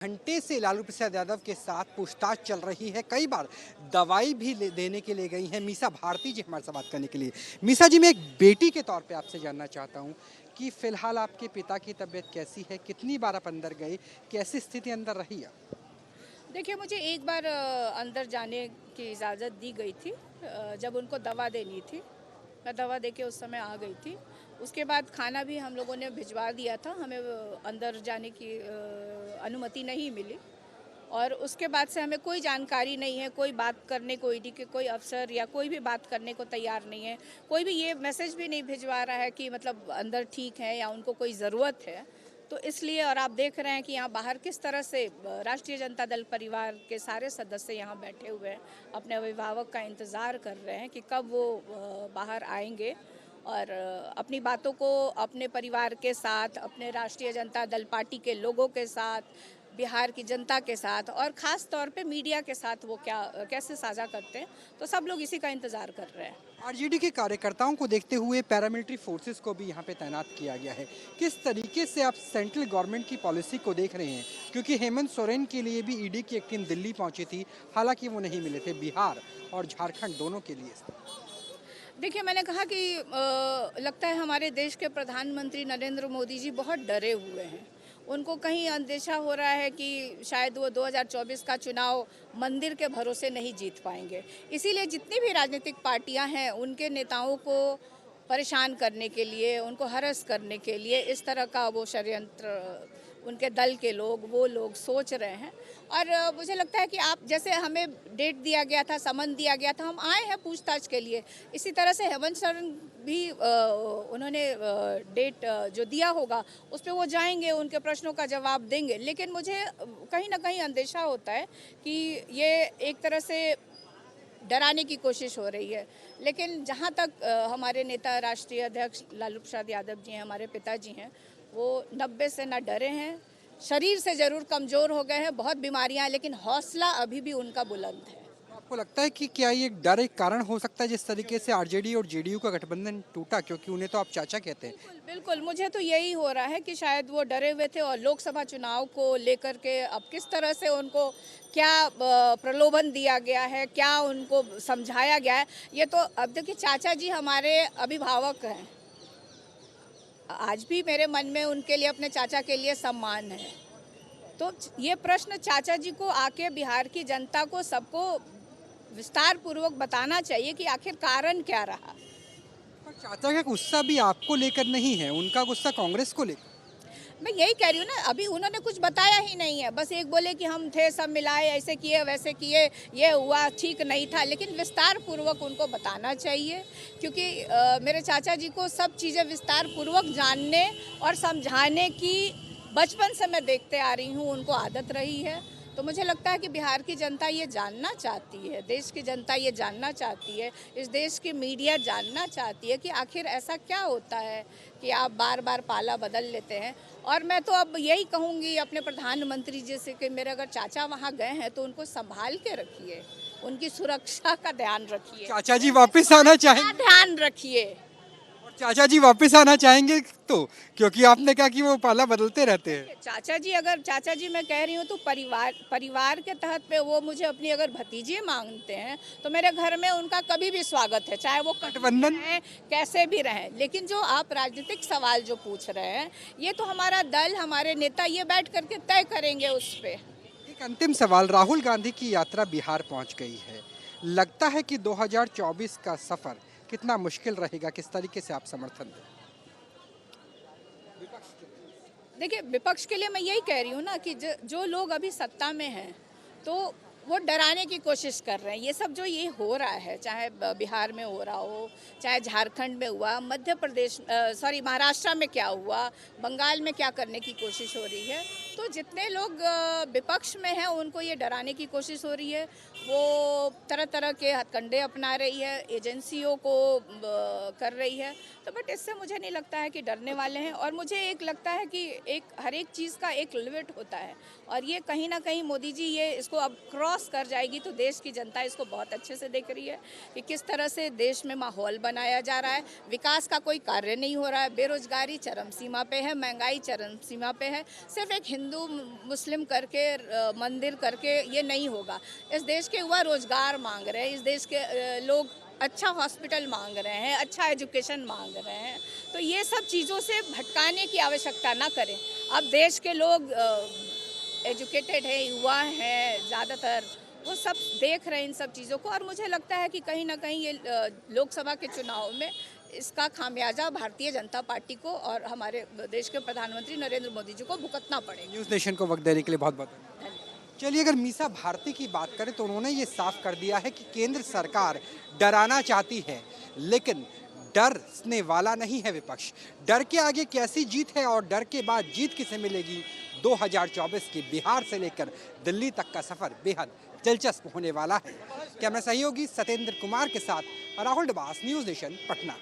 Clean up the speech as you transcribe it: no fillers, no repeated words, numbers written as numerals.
घंटे से लालू प्रसाद यादव के साथ पूछताछ चल रही है। कई बार दवाई भी देने के लिए गई हैं मीसा भारती जी हमारे से बात करने के लिए। मीसा जी, मैं एक बेटी के तौर पे आपसे जानना चाहता हूँ कि फिलहाल आपके पिता की तबीयत कैसी है, कितनी बार आप अंदर गए, कैसी स्थिति अंदर रही है? देखिए, मुझे एक बार अंदर जाने की इजाज़त दी गई थी जब उनको दवा देनी थी। मैं दवा देके उस समय आ गई थी। उसके बाद खाना भी हम लोगों ने भिजवा दिया था, हमें अंदर जाने की अनुमति नहीं मिली। और उसके बाद से हमें कोई जानकारी नहीं है, कोई बात करने को ईडी के कोई अफ़सर या कोई भी बात करने को तैयार नहीं है। कोई भी ये मैसेज भी नहीं भिजवा रहा है कि मतलब अंदर ठीक है या उनको कोई ज़रूरत है। तो इसलिए और आप देख रहे हैं कि यहाँ बाहर किस तरह से राष्ट्रीय जनता दल परिवार के सारे सदस्य यहाँ बैठे हुए हैं, अपने अभिभावक का इंतज़ार कर रहे हैं कि कब वो बाहर आएंगे और अपनी बातों को अपने परिवार के साथ, अपने राष्ट्रीय जनता दल पार्टी के लोगों के साथ, बिहार की जनता के साथ और ख़ास तौर पे मीडिया के साथ वो कैसे साझा करते हैं। तो सब लोग इसी का इंतज़ार कर रहे हैं। आरजेडी के कार्यकर्ताओं को देखते हुए पैरामिलिट्री फोर्सेस को भी यहाँ पे तैनात किया गया है। किस तरीके से आप सेंट्रल गवर्नमेंट की पॉलिसी को देख रहे हैं? क्योंकि हेमंत सोरेन के लिए भी ईडी की एक टीम दिल्ली पहुंची थी, हालांकि वो नहीं मिले थे। बिहार और झारखंड दोनों के लिए देखिए, मैंने कहा कि लगता है हमारे देश के प्रधानमंत्री नरेंद्र मोदी जी बहुत डरे हुए हैं। उनको कहीं अंदेशा हो रहा है कि शायद वो 2024 का चुनाव मंदिर के भरोसे नहीं जीत पाएंगे। इसीलिए जितनी भी राजनीतिक पार्टियां हैं, उनके नेताओं को परेशान करने के लिए, उनको हरस करने के लिए इस तरह का वो षड्यंत्र उनके दल के लोग, वो लोग सोच रहे हैं। और मुझे लगता है कि आप जैसे हमें डेट दिया गया था, समन दिया गया था, हम आए हैं पूछताछ के लिए। इसी तरह से हेमंत सोरेन भी उन्होंने डेट जो दिया होगा उस पर वो जाएंगे, उनके प्रश्नों का जवाब देंगे। लेकिन मुझे कहीं ना कहीं अंदेशा होता है कि ये एक तरह से डराने की कोशिश हो रही है। लेकिन जहाँ तक हमारे नेता राष्ट्रीय अध्यक्ष लालू प्रसाद यादव जी हैं, हमारे पिताजी हैं, वो 90 से ना डरे हैं। शरीर से ज़रूर कमज़ोर हो गए हैं, बहुत बीमारियां हैं, लेकिन हौसला अभी भी उनका बुलंद है। आपको लगता है कि क्या ये डर एक कारण हो सकता है जिस तरीके से आरजेडी और जेडीयू का गठबंधन टूटा? क्योंकि उन्हें तो आप चाचा कहते हैं। बिल्कुल बिल्कुल, मुझे तो यही हो रहा है कि शायद वो डरे हुए थे और लोकसभा चुनाव को लेकर के अब किस तरह से उनको क्या प्रलोभन दिया गया है, क्या उनको समझाया गया है। ये तो अब देखिए, चाचा जी हमारे अभिभावक हैं। आज भी मेरे मन में उनके लिए, अपने चाचा के लिए सम्मान है। तो ये प्रश्न चाचा जी को आके बिहार की जनता को, सबको विस्तार पूर्वक बताना चाहिए कि आखिर कारण क्या रहा। पर चाचा का गुस्सा भी आपको लेकर नहीं है, उनका गुस्सा कांग्रेस को लेकर। मैं यही कह रही हूँ ना, अभी उन्होंने कुछ बताया ही नहीं है। बस एक बोले कि हम थे, सब मिलाए, ऐसे किए वैसे किए, ये हुआ, ठीक नहीं था। लेकिन विस्तार पूर्वक उनको बताना चाहिए, क्योंकि मेरे चाचा जी को सब चीज़ें विस्तार पूर्वक जानने और समझाने की बचपन से मैं देखते आ रही हूँ, उनको आदत रही है। तो मुझे लगता है कि बिहार की जनता ये जानना चाहती है, देश की जनता ये जानना चाहती है, इस देश की मीडिया जानना चाहती है कि आखिर ऐसा क्या होता है कि आप बार बार पाला बदल लेते हैं। और मैं तो अब यही कहूँगी अपने प्रधानमंत्री जी से कि मेरे अगर चाचा वहाँ गए हैं तो उनको संभाल के रखिए, उनकी सुरक्षा का ध्यान रखिए, चाचा जी वापस आना चाहेंगे? ध्यान रखिए। चाचा जी वापस आना चाहेंगे तो? क्योंकि आपने कहा कि वो पाला बदलते रहते हैं। चाचा जी, अगर चाचा जी मैं कह रही हूँ तो परिवार के तहत पे वो मुझे अपनी अगर भतीजी मांगते हैं तो मेरे घर में उनका कभी भी स्वागत है, चाहे वो गठबंधन हैं, कैसे भी रहें। लेकिन जो आप राजनीतिक सवाल जो पूछ रहे हैं, ये तो हमारा दल, हमारे नेता ये बैठ करके तय करेंगे उस पर। एक अंतिम सवाल, राहुल गांधी की यात्रा बिहार पहुंच गई है। लगता है कि 2024 का सफर कितना मुश्किल रहेगा, किस तरीके से आप समर्थन दें? देखिए, विपक्ष के लिए मैं यही कह रही हूँ ना कि जो लोग अभी सत्ता में हैं, तो वो डराने की कोशिश कर रहे हैं। ये सब जो ये हो रहा है, चाहे बिहार में हो रहा हो, चाहे झारखंड में हुआ, मध्य प्रदेश महाराष्ट्र में क्या हुआ, बंगाल में क्या करने की कोशिश हो रही है। तो जितने लोग विपक्ष में हैं, उनको ये डराने की कोशिश हो रही है। वो तरह तरह के हथकंडे अपना रही है, एजेंसियों को कर रही है। तो बट इससे मुझे नहीं लगता है कि डरने वाले हैं। और मुझे एक लगता है कि हर एक चीज़ का एक लिमिट होता है, और ये कहीं ना कहीं मोदी जी ये इसको अब क्रॉस क्रॉस कर जाएगी तो देश की जनता इसको बहुत अच्छे से देख रही है कि किस तरह से देश में माहौल बनाया जा रहा है। विकास का कोई कार्य नहीं हो रहा है, बेरोजगारी चरम सीमा पे है, महंगाई चरम सीमा पे है। सिर्फ एक हिंदू मुस्लिम करके मंदिर करके ये नहीं होगा। इस देश के युवा रोजगार मांग रहे हैं, इस देश के लोग अच्छा हॉस्पिटल मांग रहे हैं, अच्छा एजुकेशन मांग रहे हैं। तो ये सब चीज़ों से भटकाने की आवश्यकता ना करें। अब देश के लोग एजुकेटेड है, युवा हैं ज़्यादातर, वो सब देख रहे हैं इन सब चीज़ों को। और मुझे लगता है कि कहीं ना कहीं ये लोकसभा के चुनाव में इसका खामियाजा भारतीय जनता पार्टी को और हमारे देश के प्रधानमंत्री नरेंद्र मोदी जी को भुगतना पड़ेगा। न्यूज़ नेशन को वक्त देने के लिए बहुत बहुत धन्यवाद। धन्यवाद। चलिए, अगर मीसा भारती की बात करें तो उन्होंने ये साफ कर दिया है कि केंद्र सरकार डराना चाहती है, लेकिन डरने वाला नहीं है विपक्ष। डर के आगे कैसी जीत है और डर के बाद जीत किसे मिलेगी, 2024 के बिहार से लेकर दिल्ली तक का सफर बेहद दिलचस्प होने वाला है। कैमरा सहयोगी सत्येंद्र कुमार के साथ राहुल डबास, न्यूज़ नेशन, पटना।